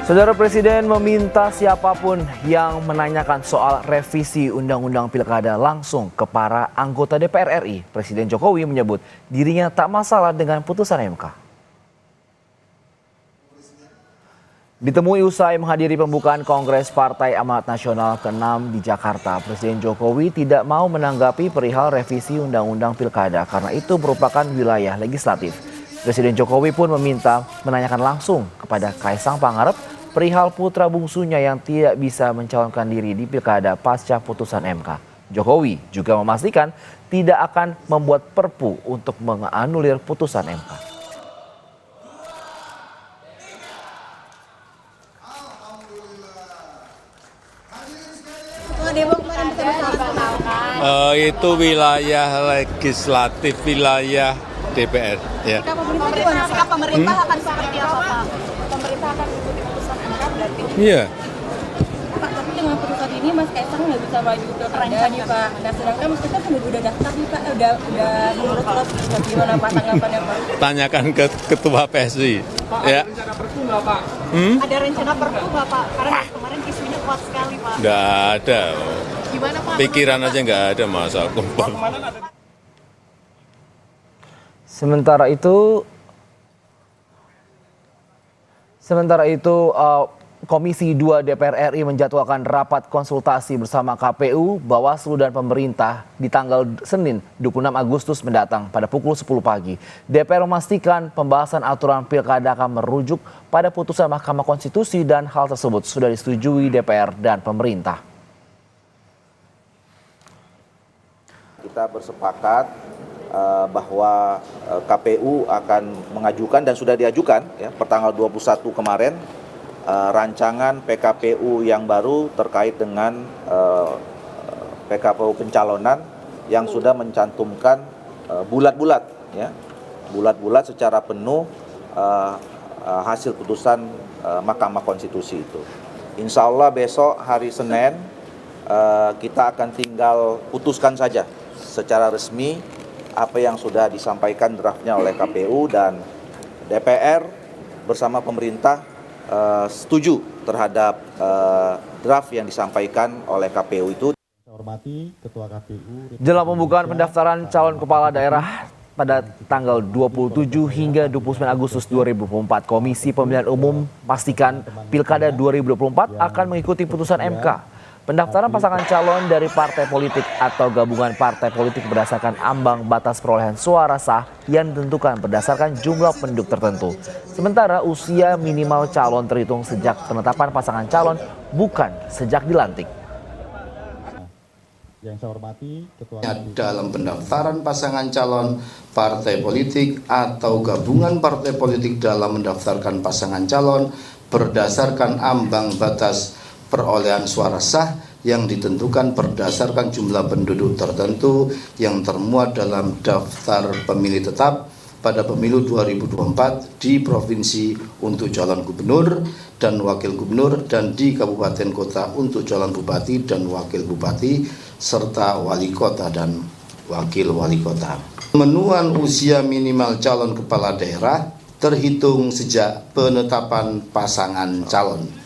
Saudara Presiden meminta siapapun yang menanyakan soal revisi Undang-Undang Pilkada langsung ke para anggota DPR RI. Presiden Jokowi menyebut dirinya tak masalah dengan putusan MK. Ditemui usai menghadiri pembukaan Kongres Partai Amanat Nasional ke-6 di Jakarta, Presiden Jokowi tidak mau menanggapi perihal revisi Undang-Undang Pilkada karena itu merupakan wilayah legislatif. Presiden Jokowi pun meminta menanyakan langsung kepada Kaisang Pangarep perihal putra bungsunya yang tidak bisa mencalonkan diri di Pilkada pasca putusan MK. Jokowi juga memastikan tidak akan membuat perpu untuk menganulir putusan MK. Itu wilayah legislatif, wilayah DPR. Ya. Sikap pemerintah akan seperti apa, Pak? Pemerintah akan mengikuti putusan MK berarti? Iya. Pak, tapi dengan putusan ini Mas Kaisang nggak bisa maju ke Pilkada nih, Pak. Nah, sedangkan Mas Kaisang udah daftar nih, Pak. Udah menurut lo gimana Pak tanggapannya, Pak? Tanyakan ke Ketua PSI. Pak, ya. ada rencana perpu nggak, Pak? Ada rencana perpu nggak, Pak? Karena kemarin isunya kuat sekali, Pak. Nggak ada. Gimana, Pak? Pikiran aja nggak ada masa kumpul. Sementara itu, Komisi 2 DPR RI menjadwalkan rapat konsultasi bersama KPU, Bawaslu dan pemerintah di tanggal Senin 26 Agustus mendatang pada pukul 10 pagi. DPR memastikan pembahasan aturan pilkada akan merujuk pada putusan Mahkamah Konstitusi dan hal tersebut sudah disetujui DPR dan pemerintah. Kita bersepakat bahwa KPU akan mengajukan dan sudah diajukan ya pertanggal 21 kemarin rancangan PKPU yang baru terkait dengan PKPU pencalonan yang sudah mencantumkan bulat-bulat ya bulat-bulat secara penuh hasil putusan Mahkamah Konstitusi itu. Insya Allah besok hari Senin kita akan tinggal putuskan saja secara resmi apa yang sudah disampaikan draftnya oleh KPU dan DPR bersama pemerintah setuju terhadap draft yang disampaikan oleh KPU itu. Jelang pembukaan pendaftaran calon kepala daerah pada tanggal 27 hingga 29 Agustus 2024, Komisi Pemilihan Umum pastikan Pilkada 2024 akan mengikuti putusan MK. Pendaftaran pasangan calon dari partai politik atau gabungan partai politik berdasarkan ambang batas perolehan suara sah yang ditentukan berdasarkan jumlah penduduk tertentu. Sementara usia minimal calon terhitung sejak penetapan pasangan calon, bukan sejak dilantik. Yang saya hormati Ketua dalam pendaftaran pasangan calon partai politik atau gabungan partai politik dalam mendaftarkan pasangan calon berdasarkan ambang batas perolehan suara sah yang ditentukan berdasarkan jumlah penduduk tertentu yang termuat dalam daftar pemilih tetap pada pemilu 2024 di provinsi untuk calon gubernur dan wakil gubernur dan di kabupaten kota untuk calon bupati dan wakil bupati serta wali kota dan wakil wali kota. Pemenuhan usia minimal calon kepala daerah terhitung sejak penetapan pasangan calon.